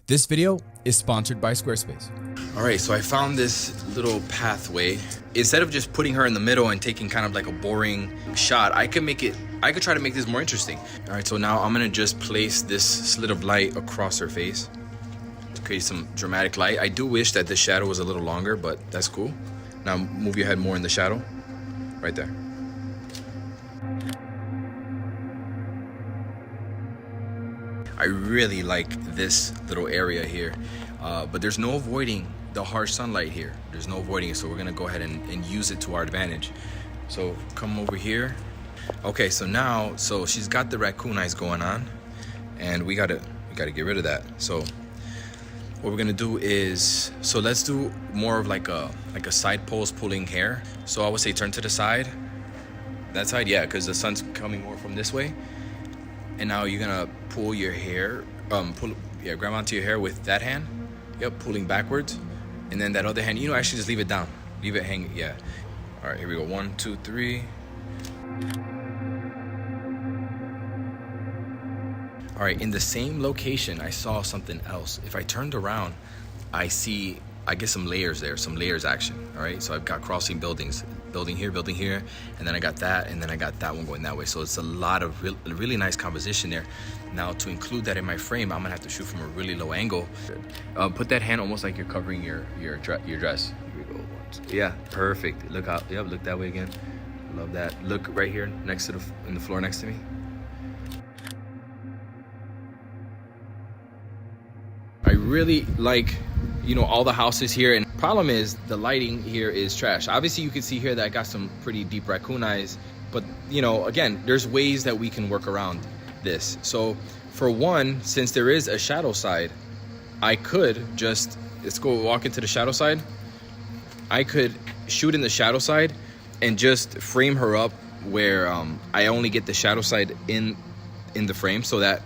This video is sponsored by Squarespace. All right, so I found this little pathway. Instead of just putting her in the middle and taking kind of like a boring shot, I could try to make this more interesting. All right, so now I'm gonna just place this slit of light across her face to create some dramatic light. I do wish that the shadow was a little longer, but that's cool. Now move your head more in the shadow, right there. I really like this little area here, but there's no avoiding the harsh sunlight here. There's no avoiding it, so we're gonna go ahead and use it to our advantage. So come over here. Okay, so now, she's got the raccoon eyes going on, and we gotta get rid of that. So what we're gonna do is, let's do more of like a side pose pulling hair. So I would say turn to the side. That side, yeah, because the sun's coming more from this way. And now you're gonna pull your hair, grab onto your hair with that hand. Yep, pulling backwards. And then that other hand, actually just leave it down. Leave it hanging, yeah. All right, here we go, 1, 2, 3. All right, in the same location, I saw something else. If I turned around, I get some layers there, some layers action, all right? So I've got crossing buildings, building here, and then I got that, and then I got that one going that way. So it's a lot of really nice composition there. Now to include that in my frame, I'm gonna have to shoot from a really low angle. Put that hand almost like you're covering your dress. Here we go. Yeah, perfect. Look out, yep, look that way again. Love that. Look right here next to in the floor next to me. I really like, all the houses here, and problem is the lighting here is trash. Obviously you can see here that I got some pretty deep raccoon eyes, but again, there's ways that we can work around this. So for one, since there is a shadow side, I could just, let's go walk into the shadow side. I could shoot in the shadow side and just frame her up where I only get the shadow side in the frame so that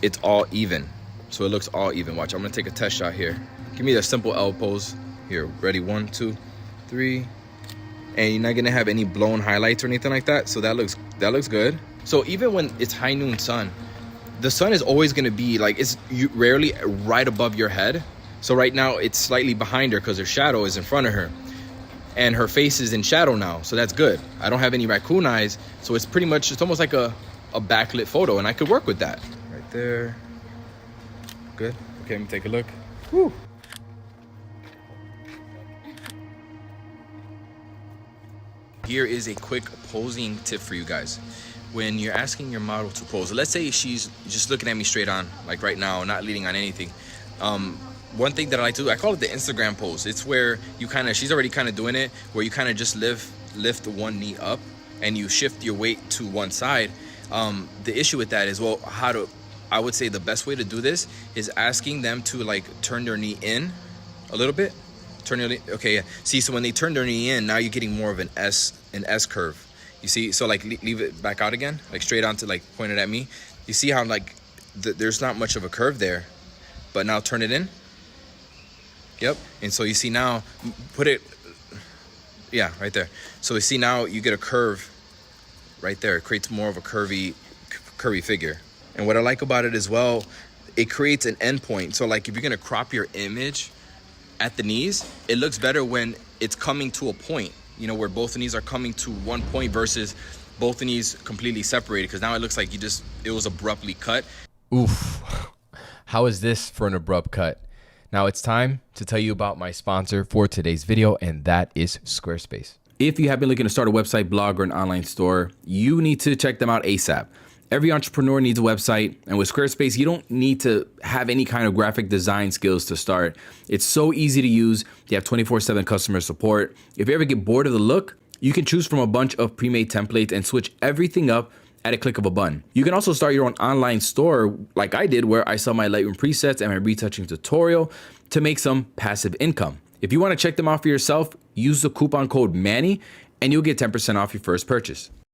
it's all even. So it looks all even. Watch, I'm gonna take a test shot here. Give me the simple L pose. Here, ready, 1, 2, 3. And you're not gonna have any blown highlights or anything like that. So that looks good. So even when it's high noon sun, the sun is always gonna be like, rarely right above your head. So right now it's slightly behind her because her shadow is in front of her. And her face is in shadow now, so that's good. I don't have any raccoon eyes, so it's almost like a backlit photo, and I could work with that. Right there. Good. Okay, let me take a look. Woo. Here is a quick posing tip for you guys. When you're asking your model to pose, let's say she's just looking at me straight on, like right now, not leaning on anything. One thing that I like to do, I call it the Instagram pose. It's where she's already kind of doing it, where you kind of just lift one knee up and you shift your weight to one side. The issue with that is, I would say the best way to do this is asking them to like turn their knee in a little bit. Turn your knee, okay, yeah. See, so when they turn their knee in, now you're getting more of an S curve. You see, so like leave it back out again, like straight onto like pointed at me. You see how like there's not much of a curve there, but now turn it in. Yep, and so you see now, put it, yeah, right there. So you see now you get a curve right there. It creates more of a curvy figure. And what I like about it as well, it creates an endpoint. So like if you're gonna crop your image at the knees, it looks better when it's coming to a point, where both the knees are coming to one point versus both the knees completely separated, because now it looks like it was abruptly cut. Oof, how is this for an abrupt cut? Now it's time to tell you about my sponsor for today's video, and that is Squarespace. If you have been looking to start a website, blog, or an online store, you need to check them out ASAP. Every entrepreneur needs a website, and with Squarespace, you don't need to have any kind of graphic design skills to start. It's so easy to use. You have 24/7 customer support. If you ever get bored of the look, you can choose from a bunch of pre-made templates and switch everything up at a click of a button. You can also start your own online store like I did, where I sell my Lightroom presets and my retouching tutorial to make some passive income. If you want to check them out for yourself, use the coupon code Manny and you'll get 10% off your first purchase.